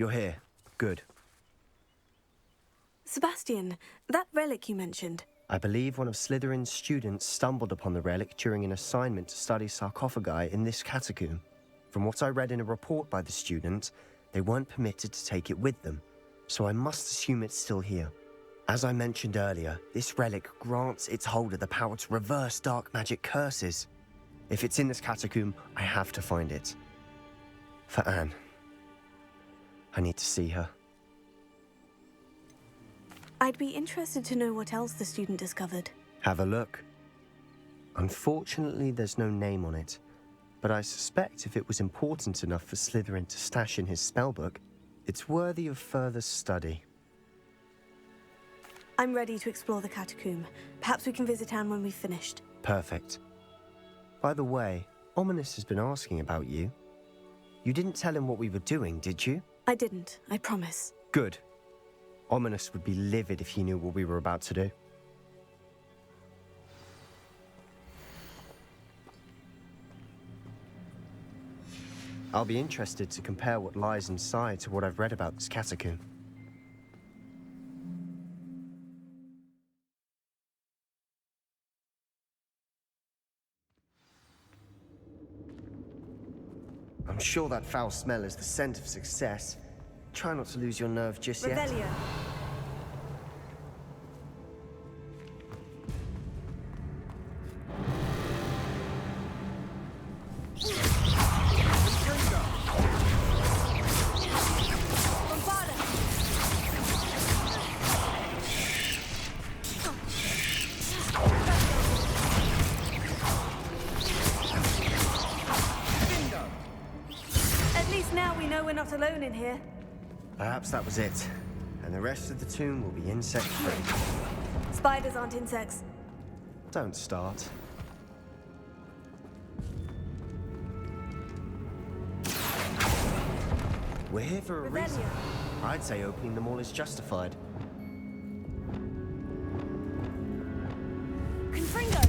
You're here. Good. Sebastian, that relic you mentioned. I believe one of Slytherin's students stumbled upon the relic during an assignment to study sarcophagi in this catacomb. From what I read in a report by the student, they weren't permitted to take it with them, so I must assume it's still here. As I mentioned earlier, this relic grants its holder the power to reverse dark magic curses. If it's in this catacomb, I have to find it. For Anne. I need to see her. I'd be interested to know what else the student discovered. Have a look. Unfortunately, there's no name on it, but I suspect if it was important enough for Slytherin to stash in his spellbook, it's worthy of further study. I'm ready to explore the catacomb. Perhaps we can visit Anne when we've finished. Perfect. By the way, Ominous has been asking about you. You didn't tell him what we were doing, did you? I didn't, I promise. Good. Ominous would be livid if he knew what we were about to do. I'll be interested to compare what lies inside to what I've read about this catacomb. I'm sure that foul smell is the scent of success. Try not to lose your nerve just yet. Revelio. Not alone in here. Perhaps that was it. And the rest of the tomb will be insect-free. Spiders aren't insects. Don't start. We're here for a reason. I'd say opening them all is justified. Confringo!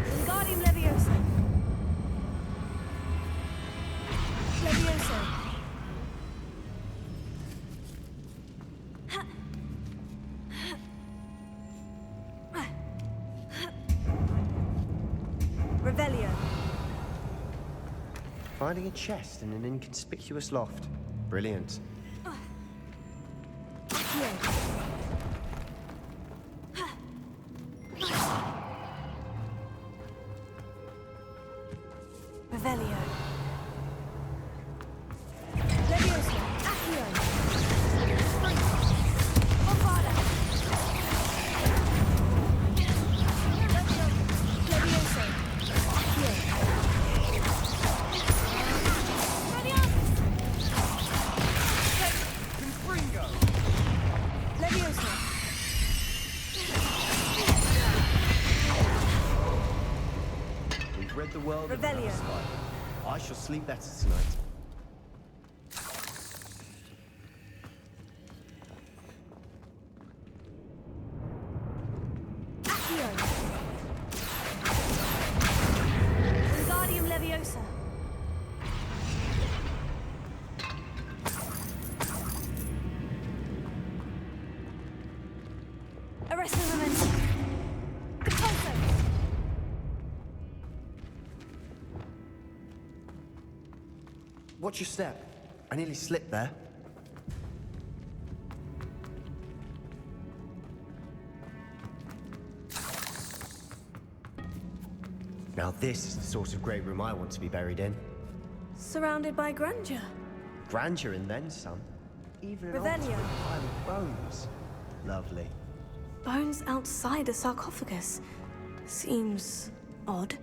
Wingardium Leviosa. Leviosa. Revelio. Finding a chest in an inconspicuous loft. Brilliant. Revelio. Leviosa. Accio. Bombada. Leviosa. Accio. Confringo. Leviosa. We've read the world of Revelio. I shall sleep better tonight. Accio. Wingardium Leviosa. Arresto Momentum. Compulso. Watch your step. I nearly slipped there. Now this is the sort of great room I want to be buried in. Surrounded by grandeur. Grandeur and then some. Even an Revelio. ultimate pile of bones. Lovely. Bones outside a sarcophagus. Seems odd.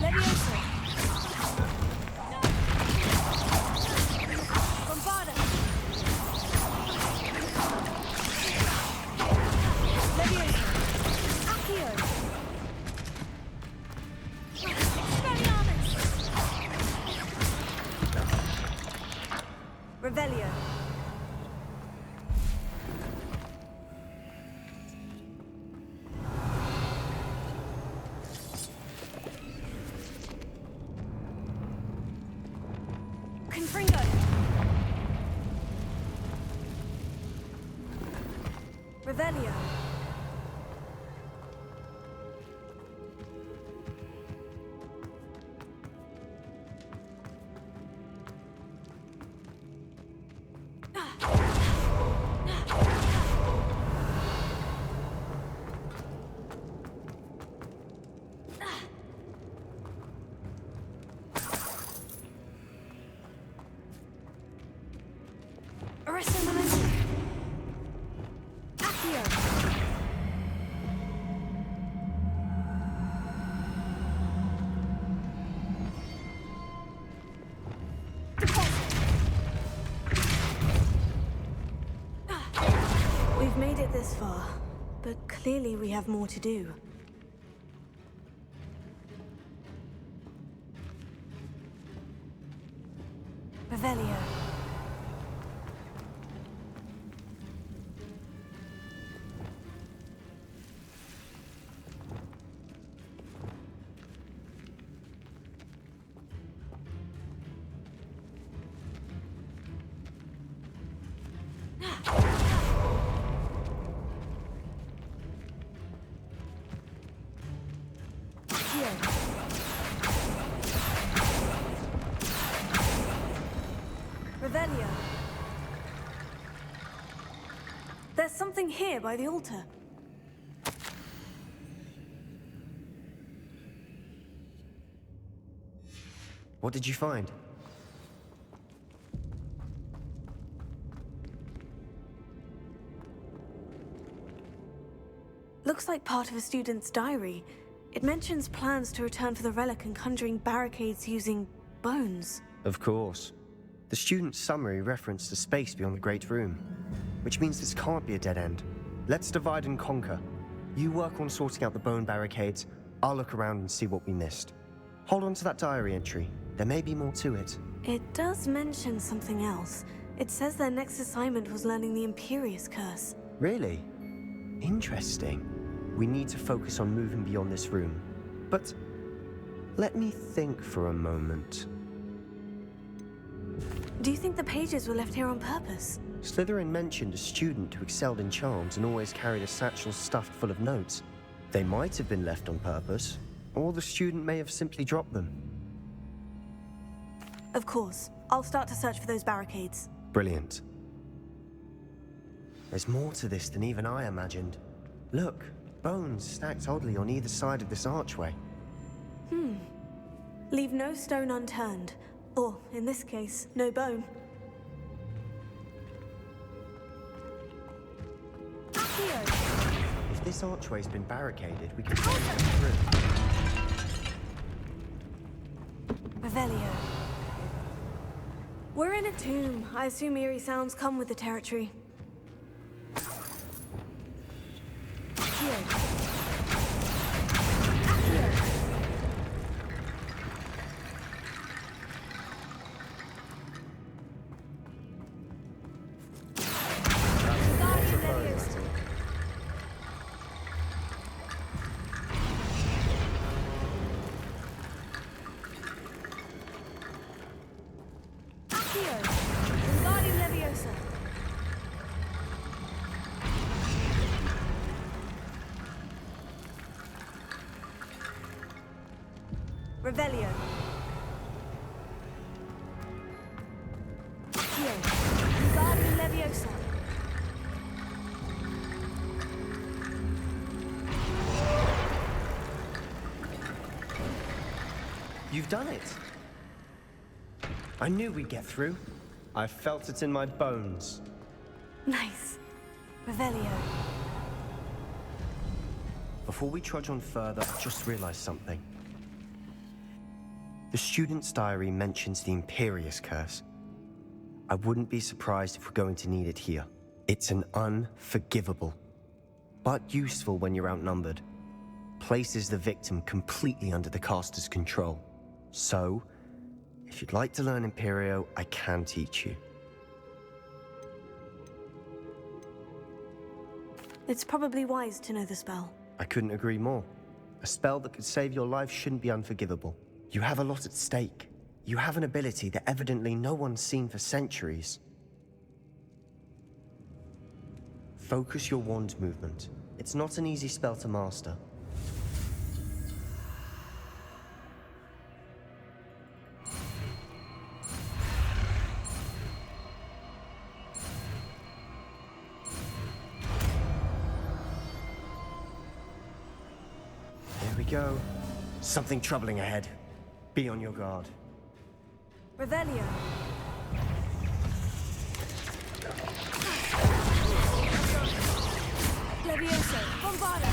Leviosa. Bombada. Revelio. Confringo. Revelio. We've made it this far, but clearly we have more to do. Revelio. Revelio. There's something here by the altar. What did you find? Looks like part of a student's diary. It mentions plans to return for the relic and conjuring barricades using bones. Of course. The student's summary referenced a space beyond the Great Room, which means this can't be a dead end. Let's divide and conquer. You work on sorting out the bone barricades, I'll look around and see what we missed. Hold on to that diary entry. There may be more to it. It does mention something else. It says their next assignment was learning the Imperious Curse. Really? Interesting. We need to focus on moving beyond this room. But let me think for a moment. Do you think the pages were left here on purpose? Slytherin mentioned a student who excelled in charms and always carried a satchel stuffed full of notes. They might have been left on purpose, or the student may have simply dropped them. Of course. I'll start to search for those barricades. Brilliant. There's more to this than even I imagined. Look, bones stacked oddly on either side of this archway. Leave no stone unturned. Or, in this case, no bone. Here. If this archway's been barricaded, we can probably get through. Revelio. We're in a tomb. I assume eerie sounds come with the territory. Here. Here. Revelio. Here. Wingardium Leviosa. You've done it. I knew we'd get through. I felt it in my bones. Nice. Revelio. Before we trudge on further, I just realized something. The student's diary mentions the Imperious Curse. I wouldn't be surprised if we're going to need it here. It's an unforgivable, but useful when you're outnumbered. Places the victim completely under the caster's control. So, if you'd like to learn Imperio, I can teach you. It's probably wise to know the spell. I couldn't agree more. A spell that could save your life shouldn't be unforgivable. You have a lot at stake. You have an ability that evidently no one's seen for centuries. Focus your wand movement. It's not an easy spell to master. There we go. Something troubling ahead. Be on your guard. Revelio. Levioso. Bombarda.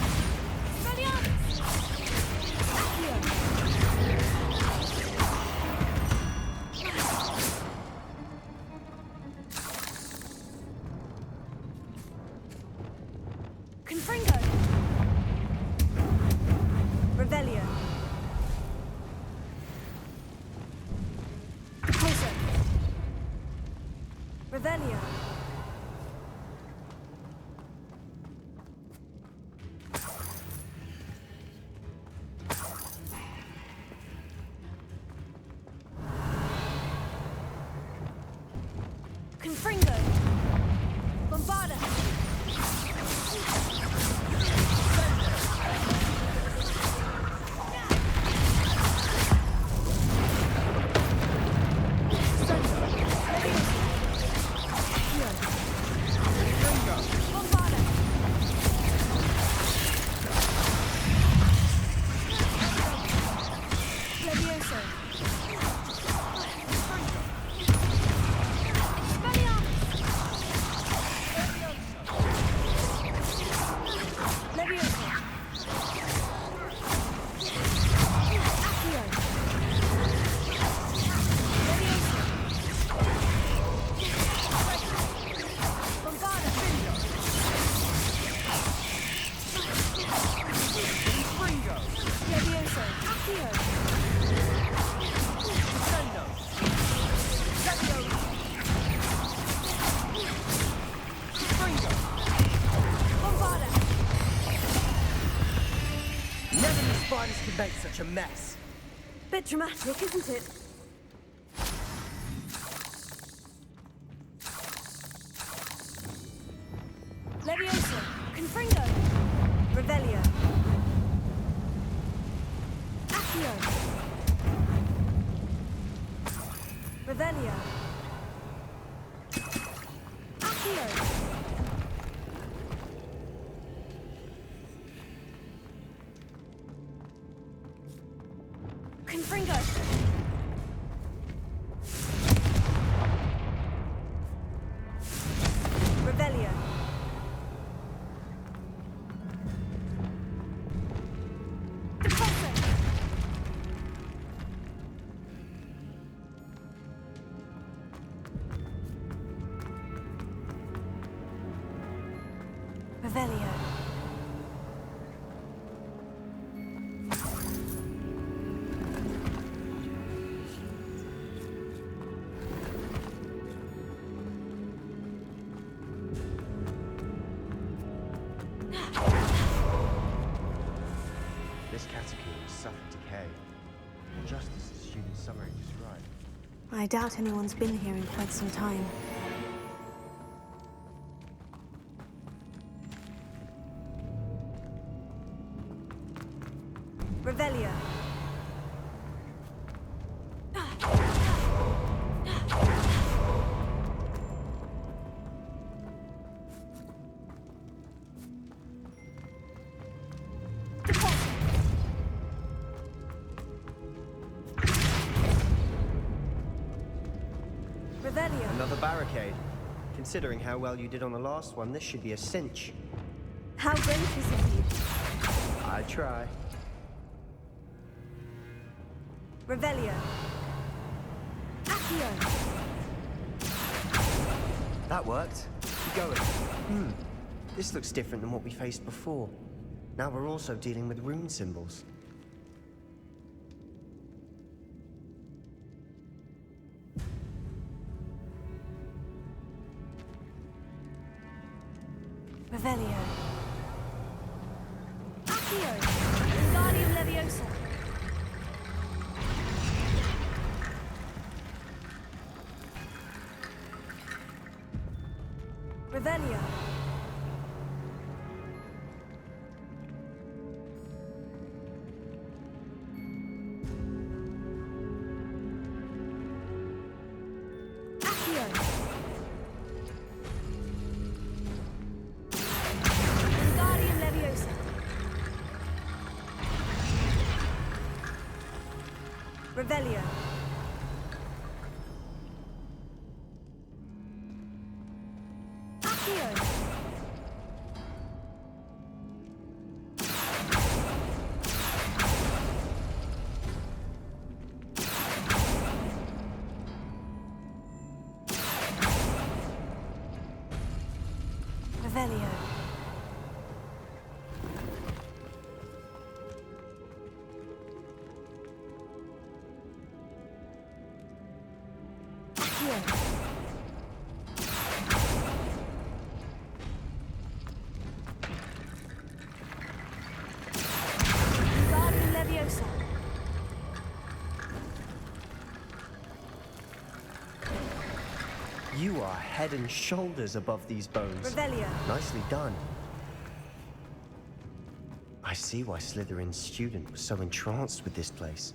Valiant. Accio. Confringo. Revelio. Closer. Revelio. Confringo. Bombarda. Spiders could make such a mess. Bit dramatic, isn't it? Levioso. Confringo. Revelio. Accio. Revelio. Accio. Confringo. Revelio. Defensa. Revelio. This catacomb has suffered decay, just as the student's summary described. I doubt anyone's been here in quite some time. Revelio. Revelio. Another barricade. Considering how well you did on the last one, this should be a cinch. How gracious of you. I try. Revelio. Accio. That worked. Keep going. This looks different than what we faced before. Now we're also dealing with rune symbols. Revelio. Accio, Wingardium Leviosa. Revelio. Accio. Wingardium Leviosa. Revelio. Revelio. Accio. Wingardium Leviosa. You are head and shoulders above these bones. Revelio. Nicely done. I see why Slytherin's student was so entranced with this place.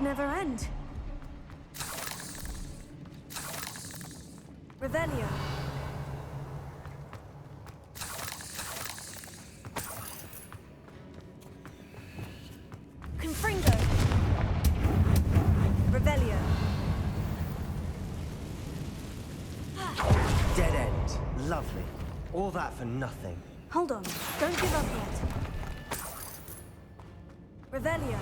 Never end. Revelio. Confringo. Revelio. Dead end. Lovely. All that for nothing. Hold on. Don't give up yet. Revelio.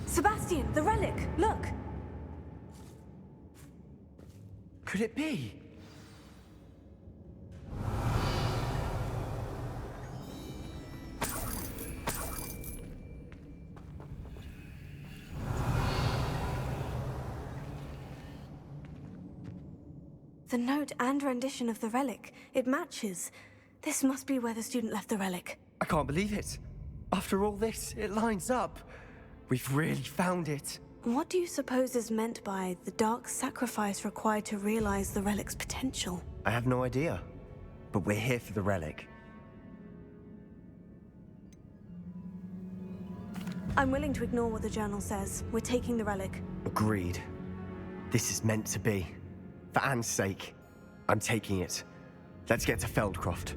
Sebastian, the relic! Look! Could it be? The note and rendition of the relic. It matches. This must be where the student left the relic. I can't believe it. After all this, it lines up. We've really found it. What do you suppose is meant by the dark sacrifice required to realize the relic's potential? I have no idea. But we're here for the relic. I'm willing to ignore what the journal says. We're taking the relic. Agreed. This is meant to be. For Anne's sake, I'm taking it. Let's get to Feldcroft.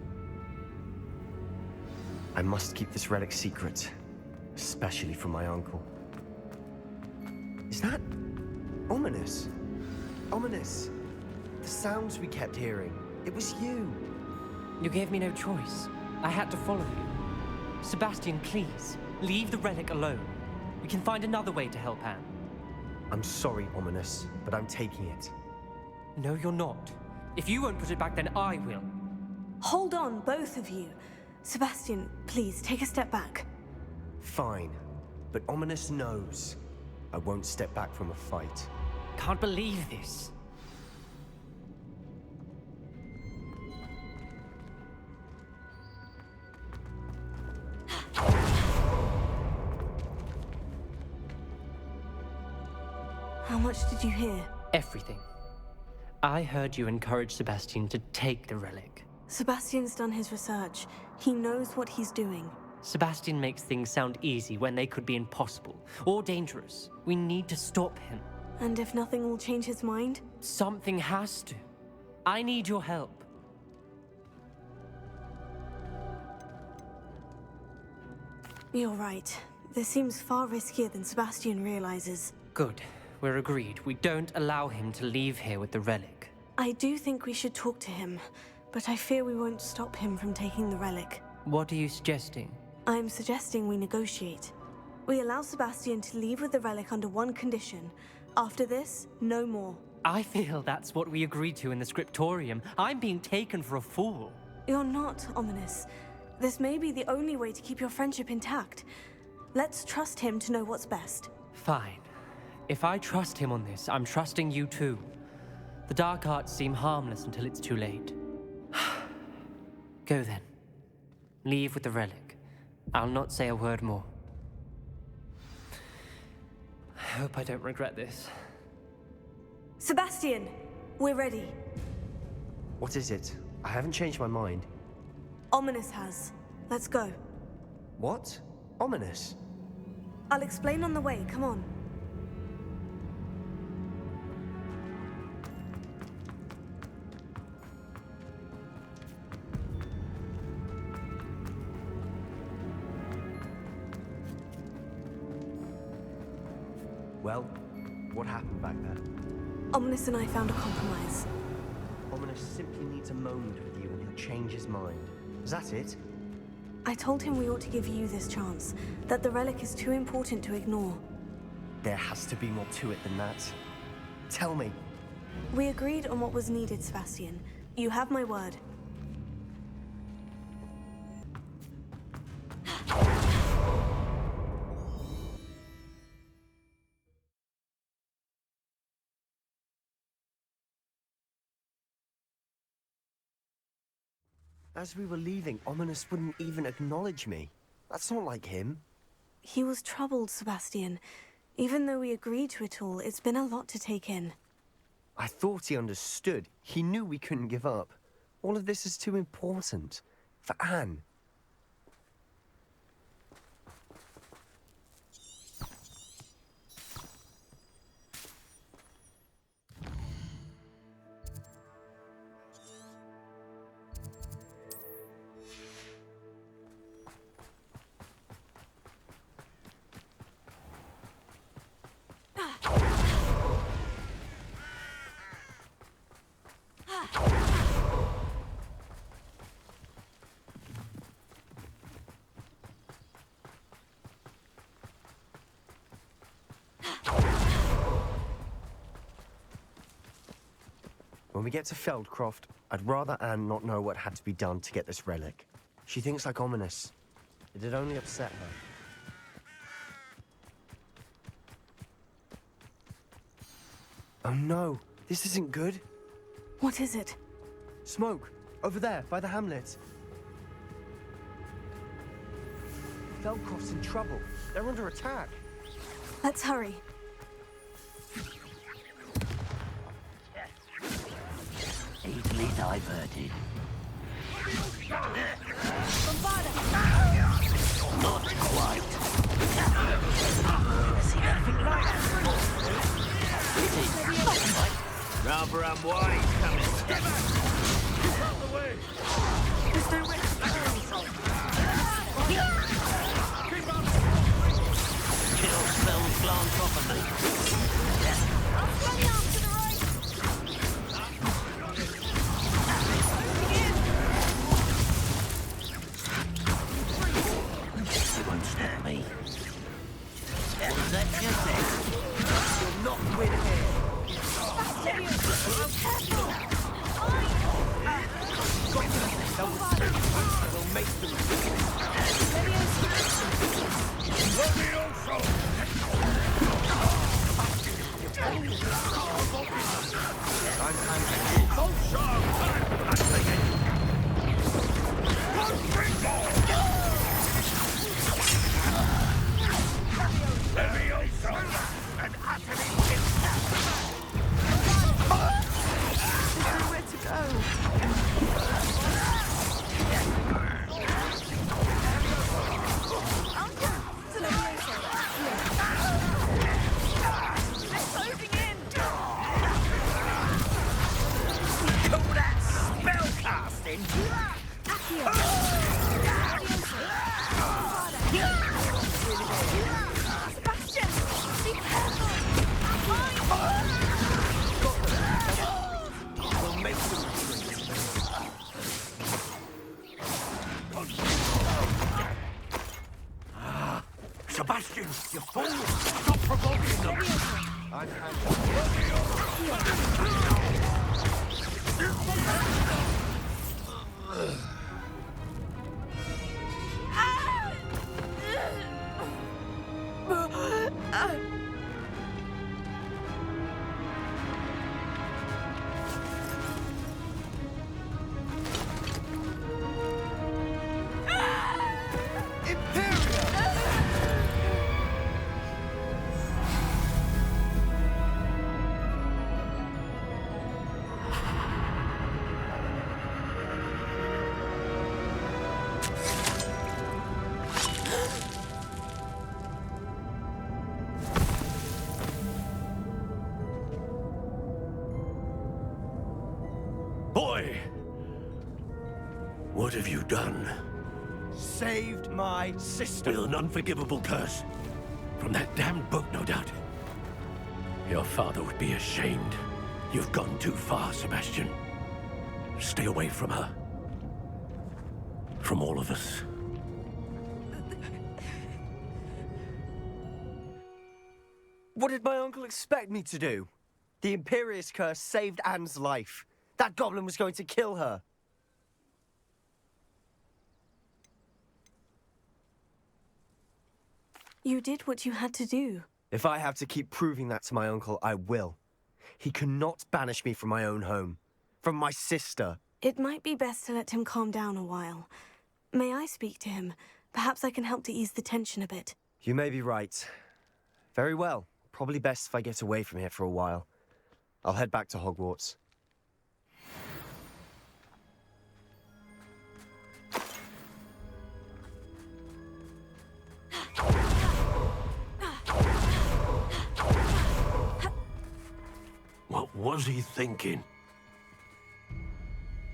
I must keep this relic secret. especially from my uncle. Is that ominous? Ominous. The sounds we kept hearing. It was you. You gave me no choice. I had to follow you. Sebastian, please, leave the relic alone. We can find another way to help Anne. I'm sorry, Ominous, but I'm taking it. No, you're not. If you won't put it back, then I will. Hold on, both of you. Sebastian, please, take a step back. Fine, but Ominous knows I won't step back from a fight. Can't believe this. How much did you hear? Everything. I heard you encourage Sebastian to take the relic. Sebastian's done his research. He knows what he's doing. Sebastian makes things sound easy when they could be impossible or dangerous. We need to stop him. And if nothing will change his mind? Something has to. I need your help. You're right. This seems far riskier than Sebastian realizes. Good. We're agreed. We don't allow him to leave here with the relic. I do think we should talk to him, but I fear we won't stop him from taking the relic. What are you suggesting? I'm suggesting we negotiate. We allow Sebastian to leave with the relic under one condition. After this, no more. I feel that's what we agreed to in the scriptorium. I'm being taken for a fool. You're not, Ominous. This may be the only way to keep your friendship intact. Let's trust him to know what's best. Fine. If I trust him on this, I'm trusting you too. The dark arts seem harmless until it's too late. Go then. Leave with the relic. I'll not say a word more. I hope I don't regret this. Sebastian! We're ready. What is it? I haven't changed my mind. Ominous has. Let's go. What? Ominous? I'll explain on the way, come on. Well, what happened back there? Ominous and I found a compromise. Ominous simply needs a moment with you and he'll change his mind. Is that it? I told him we ought to give you this chance, that the relic is too important to ignore. There has to be more to it than that. Tell me. We agreed on what was needed, Sebastian. You have my word. As we were leaving, Ominous wouldn't even acknowledge me. That's not like him. He was troubled, Sebastian. Even though we agreed to it all, it's been a lot to take in. I thought he understood. He knew we couldn't give up. All of this is too important. For Anne. When we get to Feldcroft, I'd rather Anne not know what had to be done to get this relic. She thinks like Ominous. It'd only upset her. Oh no, this isn't good. What is it? Smoke, over there, by the hamlet. Feldcroft's in trouble. They're under attack. Let's hurry. Easily diverted. Not quite. See anything like that? Rather unwise coming. Out the way! There's no way. Keep up! glance off of me. You won't stop me. What's that you said? You'll not win here. We'll make them. Where to go? Call that spellcasting? Sebastian, be careful! We'll make them. Sebastian, you fool! Stop provoking them! Boy! What have you done? Saved my sister. With an unforgivable curse. From that damned book, no doubt. Your father would be ashamed. You've gone too far, Sebastian. Stay away from her. From all of us. What did my uncle expect me to do? The Imperious curse saved Anne's life. That goblin was going to kill her. You did what you had to do. If I have to keep proving that to my uncle, I will. He cannot banish me from my own home. From my sister. It might be best to let him calm down a while. May I speak to him? Perhaps I can help to ease the tension a bit. You may be right. Very well. Probably best if I get away from here for a while. I'll head back to Hogwarts. What was he thinking?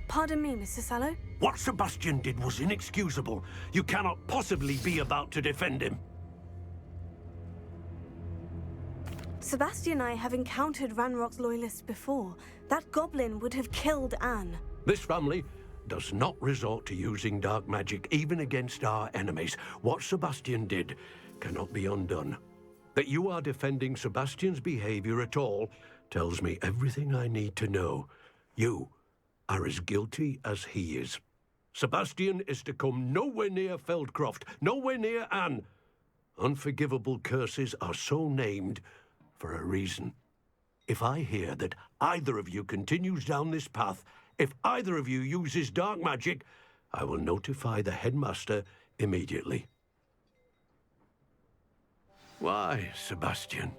Pardon me, Mr. Sallow? What Sebastian did was inexcusable. You cannot possibly be about to defend him. Sebastian and I have encountered Ranrock's loyalists before. That goblin would have killed Anne. This family does not resort to using dark magic even against our enemies. What Sebastian did cannot be undone. That you are defending Sebastian's behavior at all tells me everything I need to know. You are as guilty as he is. Sebastian is to come nowhere near Feldcroft, nowhere near Anne. Unforgivable curses are so named for a reason. If I hear that either of you continues down this path, if either of you uses dark magic, I will notify the headmaster immediately. Why, Sebastian?